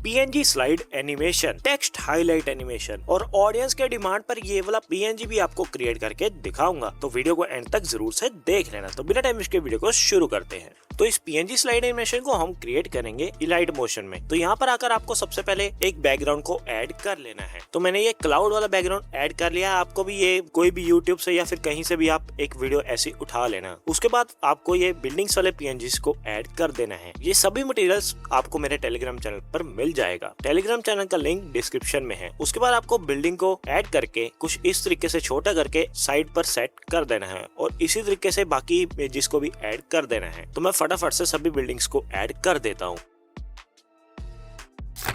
PNG slide animation, text highlight animation और audience के demand पर ये वाला पीएनजी भी आपको क्रिएट करके दिखाऊंगा। तो वीडियो को एंड तक जरूर से देख लेना। तो बिना टाइम इसके वीडियो को शुरू करते हैं। तो इस पीएनजी स्लाइड एनिमेशन को हम क्रिएट करेंगे इलाइट मोशन में। तो यहाँ पर आकर आपको सबसे पहले एक बैकग्राउंड को ऐड कर लेना है। तो मैंने ये क्लाउड वाला बैकग्राउंड ऐड कर लिया है। आपको भी ये कोई भी यूट्यूब से या फिर कहीं से भी आप एक वीडियो ऐसी उठा लेना। उसके बाद आपको ये बिल्डिंग्स वाले पीएनजीज को ऐड कर देना है। ये सभी मटेरियल्स आपको मेरे टेलीग्राम चैनल पर मिल जाएगा। टेलीग्राम चैनल का लिंक डिस्क्रिप्शन में है। उसके बाद आपको बिल्डिंग को ऐड करके कुछ इस तरीके से छोटा करके साइड पर सेट कर देना है और इसी तरीके से बाकी इमेजेस को भी ऐड कर देना है। तो मैं फटाफट से सभी बिल्डिंग्स को ऐड कर देता हूँ।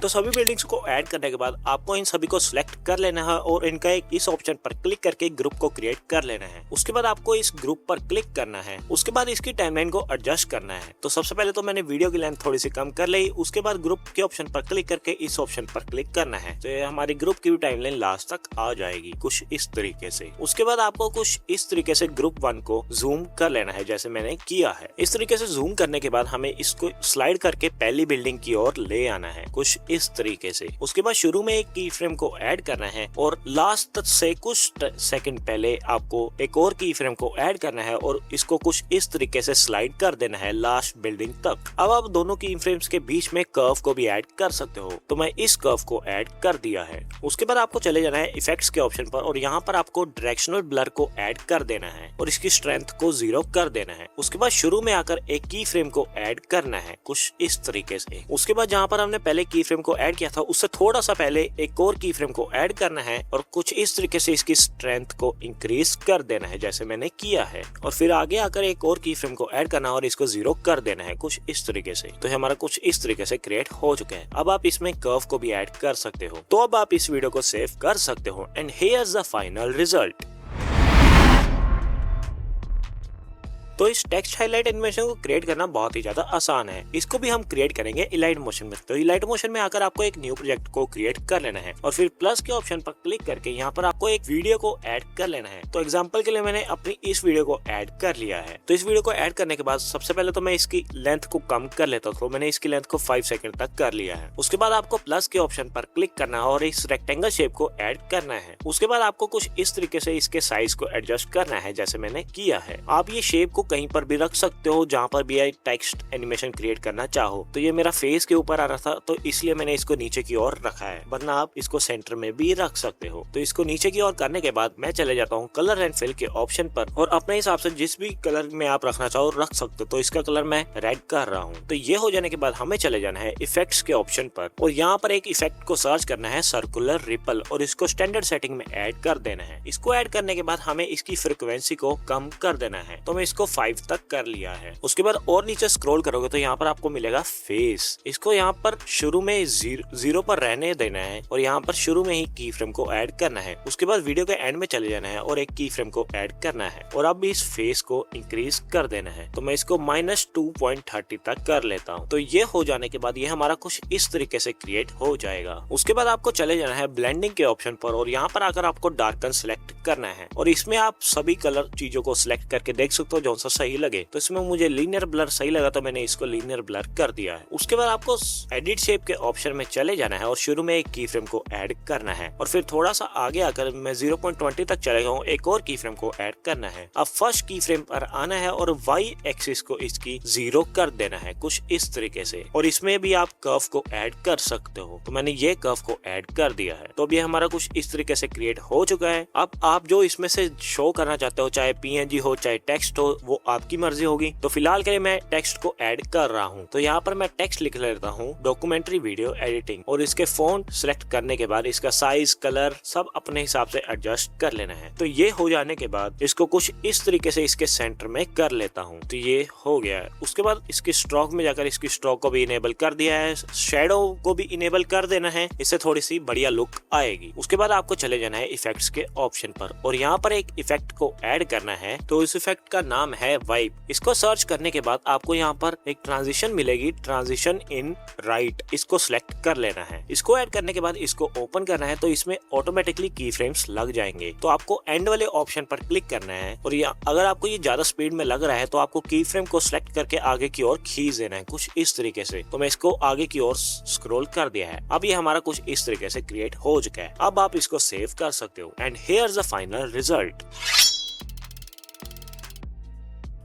तो सभी बिल्डिंग्स को ऐड करने के बाद आपको इन सभी को सिलेक्ट कर लेना है और इनका एक इस ऑप्शन पर क्लिक करके ग्रुप को क्रिएट कर लेना है। उसके बाद आपको इस ग्रुप पर क्लिक करना है। उसके बाद इसकी टाइमलाइन को एडजस्ट करना है। तो सबसे पहले तो मैंने वीडियो की लेंथ थोड़ी सी कम कर ली। उसके बाद ग्रुप के ऑप्शन पर क्लिक करके इस ऑप्शन पर क्लिक करना है। तो ये हमारी ग्रुप की भी टाइमलाइन लास्ट तक आ जाएगी कुछ इस तरीके से। उसके बाद आपको कुछ इस तरीके से ग्रुप 1 को जूम कर लेना है जैसे मैंने किया है। इस तरीके से जूम करने के बाद हमें इसको स्लाइड करके पहली बिल्डिंग की ओर ले आना है कुछ इस तरीके से। उसके बाद शुरू में एक की फ्रेम को ऐड करना है और लास्ट से कुछ सेकंड पहले आपको एक और की फ्रेम को ऐड करना है और इसको कुछ इस तरीके से स्लाइड कर देना है लास्ट बिल्डिंग तक। अब आप दोनों की फ्रेम्स के बीच में कर्व को भी ऐड कर सकते हो। तो मैं इस कर्व को ऐड कर दिया है। उसके बाद आपको चले जाना है इफेक्ट्स के ऑप्शन पर और यहाँ पर आपको डायरेक्शनल ब्लर को ऐड कर देना है और इसकी स्ट्रेंथ को 0 कर देना है। उसके बाद शुरू में आकर एक की फ्रेम को ऐड करना है कुछ इस तरीके से। उसके बाद जहाँ पर हमने पहले की फ्रेम को ऐड किया था उससे थोड़ा सा पहले एक और की फ्रेम को ऐड करना है और कुछ इस तरीके से इसकी स्ट्रेंथ को इंक्रीज कर देना है जैसे मैंने किया है। और फिर आगे आकर एक और की फ्रेम को ऐड करना है और इसको 0 कर देना है कुछ इस तरीके से। तो हमारा कुछ इस तरीके से क्रिएट हो चुका है। अब आप इसमें कर्व को भी ऐड कर सकते हो। तो अब आप इस वीडियो को सेव कर सकते हो and here's the final result. तो इस टेक्स्ट हाईलाइट एनिमेशन को क्रिएट करना बहुत ही ज्यादा आसान है। इसको भी हम क्रिएट करेंगे इलाइट मोशन में। तो इलाइट मोशन में आकर आपको एक न्यू प्रोजेक्ट को क्रिएट कर लेना है और फिर प्लस के ऑप्शन पर क्लिक करके यहाँ पर आपको एक वीडियो को ऐड कर लेना है। तो एग्जांपल के लिए मैंने अपनी इस वीडियो को ऐड कर लिया है। तो इस वीडियो को ऐड करने के बाद सबसे पहले तो मैं इसकी लेंथ को कम कर लेता हूँ। तो मैंने इसकी लेंथ को 5 सेकंड तक कर लिया है। उसके बाद आपको प्लस के ऑप्शन पर क्लिक करना है और इस रेक्टेंगल शेप को ऐड करना है। उसके बाद आपको कुछ इस तरीके से इसके साइज को एडजस्ट करना है जैसे मैंने किया है। आप ये शेप को कहीं पर भी रख सकते हो जहां पर भी आप टेक्स्ट एनिमेशन क्रिएट करना चाहो। तो ये मेरा फेस के ऊपर आ रहा था तो इसलिए मैंने इसको नीचे की ओर रखा है, वरना आप इसको सेंटर में भी रख सकते हो। तो इसको नीचे की ओर करने के बाद मैं चले जाता हूँ कलर एंड फिल के ऑप्शन पर और अपने हिसाब से जिस भी कलर में आप रखना चाहो रख सकते हो। तो इसका कलर मैं रेड कर रहा हूँ। तो ये हो जाने के बाद हमें चले जाना है इफेक्ट्स के ऑप्शन पर और यहाँ पर एक इफेक्ट को सर्च करना है सर्कुलर रिपल और इसको स्टैंडर्ड सेटिंग में ऐड कर देना है। इसको ऐड करने के बाद हमें इसकी फ्रीक्वेंसी को कम कर देना है। तो मैं इसको 5 तक कर लिया है। उसके बाद और नीचे स्क्रॉल करोगे तो यहाँ पर आपको मिलेगा फेस। इसको यहाँ पर शुरू में 0 पर रहने देना है और यहाँ पर शुरू में ही की फ्रेम को ऐड करना है। उसके बाद वीडियो के एंड में चले जाना है और एक की फ्रेम को ऐड करना है और अब इस फेस को इंक्रीज कर देना है। तो मैं इसको -2.30 तक कर लेता हूँ। तो ये हो जाने के बाद ये हमारा कुछ इस तरीके से क्रिएट हो जाएगा। उसके बाद आपको चले जाना है ब्लेंडिंग के ऑप्शन पर और यहाँ पर आकर आपको डार्कन सिलेक्ट करना है और इसमें आप सभी कलर चीजों को सिलेक्ट करके देख सकते हो जो सा सही लगे। तो इसमें मुझे लीनियर ब्लर सही लगा तो मैंने इसको लीनियर ब्लर कर दिया है। उसके बाद आपको एडिट शेप के ऑप्शन में चले जाना है और शुरू में एक की फ्रेम को ऐड करना है और फिर थोड़ा सा आगे आकर मैं 0.20 तक चले गया हूँ। एक और की फ्रेम को ऐड करना है। अब फर्स्ट की फ्रेम पर आना है और वाई एक्सिस को इसकी 0 कर देना है कुछ इस तरीके से और इसमें भी आप कर्व को ऐड कर सकते हो। तो मैंने ये कर्व को ऐड कर दिया है। तो अब ये हमारा कुछ इस तरीके से क्रिएट हो चुका है। अब आप जो इसमें से शो करना चाहते हो चाहे पीएनजी हो चाहे टेक्स्ट हो वो आपकी मर्जी होगी। तो फिलहाल के लिए मैं टेक्स्ट को ऐड कर रहा हूँ। तो यहाँ पर मैं टेक्स्ट लिख लेता हूँ डॉक्यूमेंट्री वीडियो एडिटिंग और इसके फॉन्ट सिलेक्ट करने के बाद इसका साइज कलर सब अपने हिसाब से एडजस्ट कर लेना है। तो ये हो जाने के बाद इसको कुछ इस तरीके से इसके सेंटर में कर लेता हूँ। तो ये हो गया है। उसके बाद इसकी स्ट्रोक में जाकर इसकी स्ट्रोक को भी इनेबल कर दिया है। शेडो को भी इनेबल कर देना है, इससे थोड़ी सी बढ़िया लुक आएगी। उसके बाद आपको चले जाना है इफेक्ट्स के ऑप्शन पर और यहाँ पर एक इफेक्ट को ऐड करना है। तो इस इफेक्ट का नाम है वाइब। इसको सर्च करने के बाद आपको यहाँ पर एक ट्रांजिशन मिलेगी, ट्रांजिशन इन राइट। इसको सिलेक्ट कर लेना है। इसको ऐड करने के बाद इसको ओपन करना है तो इसमें ऑटोमेटिकली की फ्रेम्स लग जाएंगे। तो आपको एंड वाले ऑप्शन पर क्लिक करना है और अगर आपको ये ज्यादा स्पीड में लग रहा है तो आपको की फ्रेम को सिलेक्ट करके आगे की ओर खींच देना है, कुछ इस तरीके से। तो मैं इसको आगे की ओर स्क्रॉल कर दिया है। अब ये हमारा कुछ इस तरीके से क्रिएट हो चुका है। अब आप इसको सेव कर सकते हो and here the final result.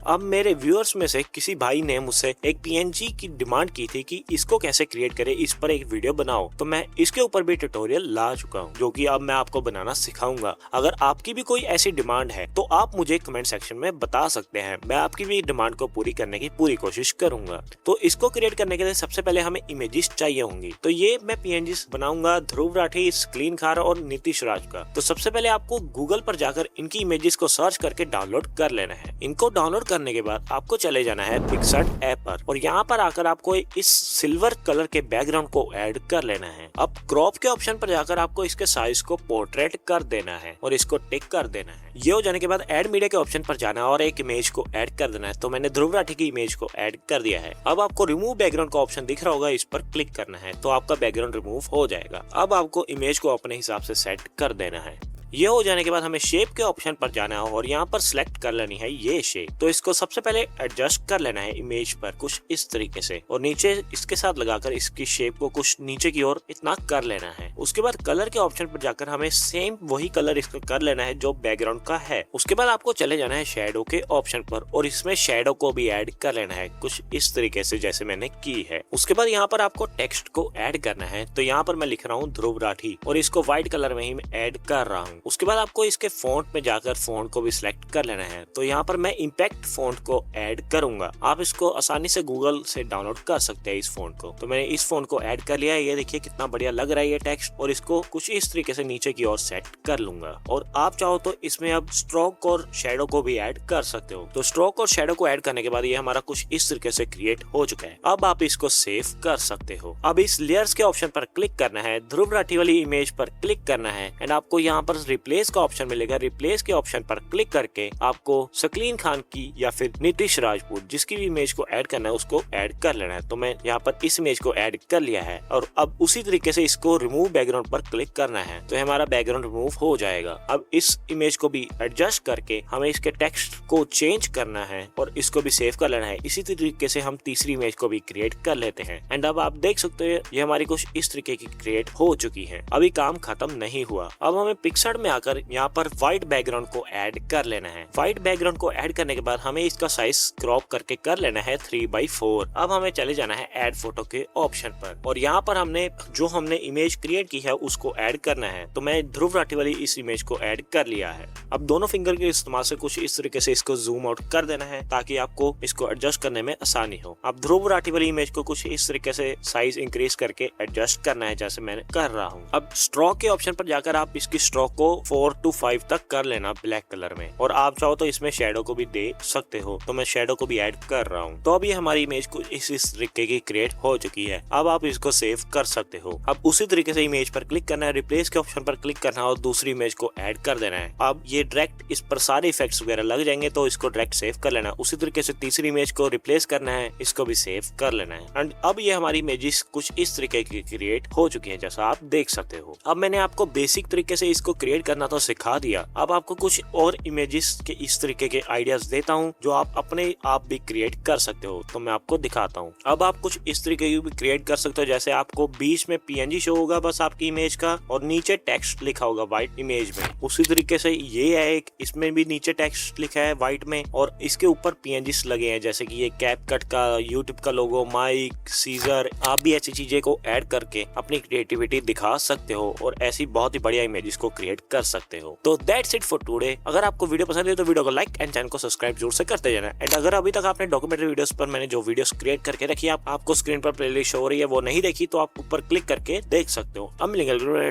अब मेरे व्यूअर्स में से किसी भाई ने मुझसे एक PNG की डिमांड की थी कि इसको कैसे क्रिएट करें, इस पर एक वीडियो बनाओ। तो मैं इसके ऊपर भी ट्यूटोरियल ला चुका हूं, जो कि अब मैं आपको बनाना सिखाऊंगा। अगर आपकी भी कोई ऐसी डिमांड है तो आप मुझे कमेंट सेक्शन में बता सकते हैं। मैं आपकी भी डिमांड को पूरी करने की पूरी कोशिश करूंगा। तो इसको क्रिएट करने के लिए सबसे पहले हमें इमेजेस चाहिए होंगी। तो ये मैं PNGs बनाऊंगा ध्रुव राठी, स्क्लीन खार और नीतीश राज का। तो सबसे पहले आपको गूगल पर जाकर इनकी इमेजेस को सर्च करके डाउनलोड कर लेना है। इनको डाउनलोड करने के बाद आपको चले जाना है पिक्सआर्ट ऐप पर और यहाँ पर आकर आपको इस सिल्वर कलर के बैकग्राउंड को ऐड कर लेना है। अब क्रॉप के ऑप्शन पर जाकर आपको इसके साइज को पोर्ट्रेट कर देना है और इसको टिक कर देना है। ये हो जाने के बाद ऐड मीडिया के ऑप्शन पर जाना है और एक इमेज को ऐड कर देना है। तो मैंने ध्रुव राठी की इमेज को ऐड कर दिया है। अब आपको रिमूव बैकग्राउंड का ऑप्शन दिख रहा होगा, इस पर क्लिक करना है तो आपका बैकग्राउंड रिमूव हो जाएगा। अब आपको इमेज को अपने हिसाब से सेट कर देना है। ये हो जाने के बाद हमें शेप के ऑप्शन पर जाना है और यहाँ पर सिलेक्ट कर लेनी है ये शेप। तो इसको सबसे पहले एडजस्ट कर लेना है इमेज पर कुछ इस तरीके से और नीचे इसके साथ लगाकर इसकी शेप को कुछ नीचे की ओर इतना कर लेना है। उसके बाद कलर के ऑप्शन पर जाकर हमें सेम वही कलर इसका कर लेना है जो बैकग्राउंड का है। उसके बाद आपको चले जाना है शेडो के ऑप्शन पर और इसमें शेडो को भी ऐड कर लेना है कुछ इस तरीके से जैसे मैंने की है। उसके बाद यहाँ पर आपको टेक्स्ट को ऐड करना है। तो यहाँ पर मैं लिख रहा हूँ ध्रुव राठी और इसको व्हाइट कलर में ही मैं ऐड कर रहा हूँ। उसके बाद आपको इसके फॉन्ट में जाकर फॉन्ट को भी सिलेक्ट कर लेना है। तो यहाँ पर मैं इम्पैक्ट फॉन्ट को ऐड करूंगा। आप इसको आसानी से गूगल से डाउनलोड कर सकते हैं इस फॉन्ट को। तो मैंने इस फॉन्ट को ऐड कर लिया है। ये देखिए कितना बढ़िया लग रहा है ये टेक्स्ट और इसको कुछ इस तरीके से नीचे की ओर सेट कर लूंगा। और आप चाहो तो इसमें अब स्ट्रोक और शेडो को भी ऐड कर सकते हो। तो स्ट्रोक और शेडो को ऐड करने के बाद ये हमारा कुछ इस तरीके से क्रिएट हो चुका है। अब आप इसको सेव कर सकते हो। अब इस लेयर्स के ऑप्शन पर क्लिक करना है, ध्रुव राठी वाली इमेज पर क्लिक करना है एंड आपको यहाँ पर रिप्लेस का ऑप्शन मिलेगा। रिप्लेस के ऑप्शन पर क्लिक करके आपको स्क्लीन खान की या फिर नीतीश राजपूत जिसकी भी इमेज को ऐड करना है उसको ऐड कर लेना है। तो मैं यहाँ पर इस इमेज को ऐड कर लिया है और अब उसी तरीके से इसको रिमूव बैकग्राउंड पर क्लिक करना है तो हमारा बैकग्राउंड रिमूव हो जाएगा। अब इस इमेज को भी एडजस्ट करके हमें इसके टेक्स्ट को चेंज करना है और इसको भी सेव कर लेना है। इसी तरीके से हम तीसरी इमेज को भी क्रिएट कर लेते हैं एंड अब आप देख सकते हैं ये हमारी कुछ इस तरीके की क्रिएट हो चुकी है। अभी काम खत्म नहीं हुआ। अब हमें पिक्सआर्ट में आकर यहाँ पर व्हाइट बैकग्राउंड को ऐड कर लेना है। व्हाइट बैकग्राउंड को ऐड करने के बाद हमें इसका साइज क्रॉप करके कर लेना है 3/4। अब हमें चले जाना है ऐड फोटो के ऑप्शन पर और यहाँ पर हमने इमेज क्रिएट की है उसको ऐड करना है। तो मैं ध्रुव राठी वाली इस इमेज को ऐड कर लिया है। अब दोनों फिंगर के इस्तेमाल से कुछ इस तरीके से इसको जूम आउट कर देना है ताकि आपको इसको एडजस्ट करने में आसानी हो। अब ध्रुव राठी वाली इमेज को कुछ इस तरीके से साइज इंक्रीज करके एडजस्ट करना है जैसे मैंने कर रहा हूँ। अब स्ट्रोक के ऑप्शन पर जाकर आप इसकी स्ट्रोक को 4 to 5 तक कर लेना ब्लैक कलर में और आप चाहो तो इसमें शेडो को भी दे सकते हो। तो मैं शेडो को भी ऐड कर रहा हूँ। तो अब ये हमारी इमेज कुछ इस तरीके की क्रिएट हो चुकी है। अब आप इसको सेव कर सकते हो। अब उसी तरीके से इमेज पर क्लिक करना है, रिप्लेस के ऑप्शन पर क्लिक करना है और दूसरी इमेज को ऐड कर देना है। अब ये डायरेक्ट इस पर सारे इफेक्ट्स वगैरह लग जाएंगे तो इसको डायरेक्ट सेव कर लेना है। उसी तरीके से तीसरी इमेज को रिप्लेस करना है, इसको भी सेव कर लेना है एंड अब ये हमारी इमेजेस कुछ इस तरीके की क्रिएट हो चुकी है जैसा आप देख सकते हो। अब मैंने आपको बेसिक तरीके से इसको क्रिएट करना तो सिखा दिया। अब आपको कुछ और इमेजेस के इस तरीके के आइडियाज देता हूँ जो आप अपने आप भी क्रिएट कर सकते हो। तो मैं आपको दिखाता हूँ। अब आप कुछ इस तरीके की भी क्रिएट कर सकते हो जैसे आपको बीच में PNG शो होगा बस आपकी इमेज का और नीचे टेक्स्ट लिखा होगा व्हाइट इमेज में। उसी तरीके से ये है एक, इसमें भी नीचे टेक्स्ट लिखा है व्हाइट में और इसके ऊपर PNGs लगे हैं जैसे कि ये कैपकट का, यूट्यूब का लोगो, माइक, सीजर। आप भी ऐसी चीजें को ऐड करके अपनी क्रिएटिविटी दिखा सकते हो और ऐसी बहुत ही बढ़िया इमेजेस को क्रिएट कर सकते हो। तो दैट्स इट फॉर टुडे। अगर आपको वीडियो पसंद है तो वीडियो को लाइक एंड चैनल को सब्सक्राइब जरूर से करते जाना। एंड अगर अभी तक आपने डॉक्यूमेंट्री वीडियोस पर मैंने जो वीडियोस क्रिएट करके रखी है आपको स्क्रीन पर प्लेलिस्ट शो हो रही है वो नहीं देखी तो आप ऊपर क्लिक करके देख सकते हो।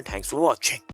Thanks for watching.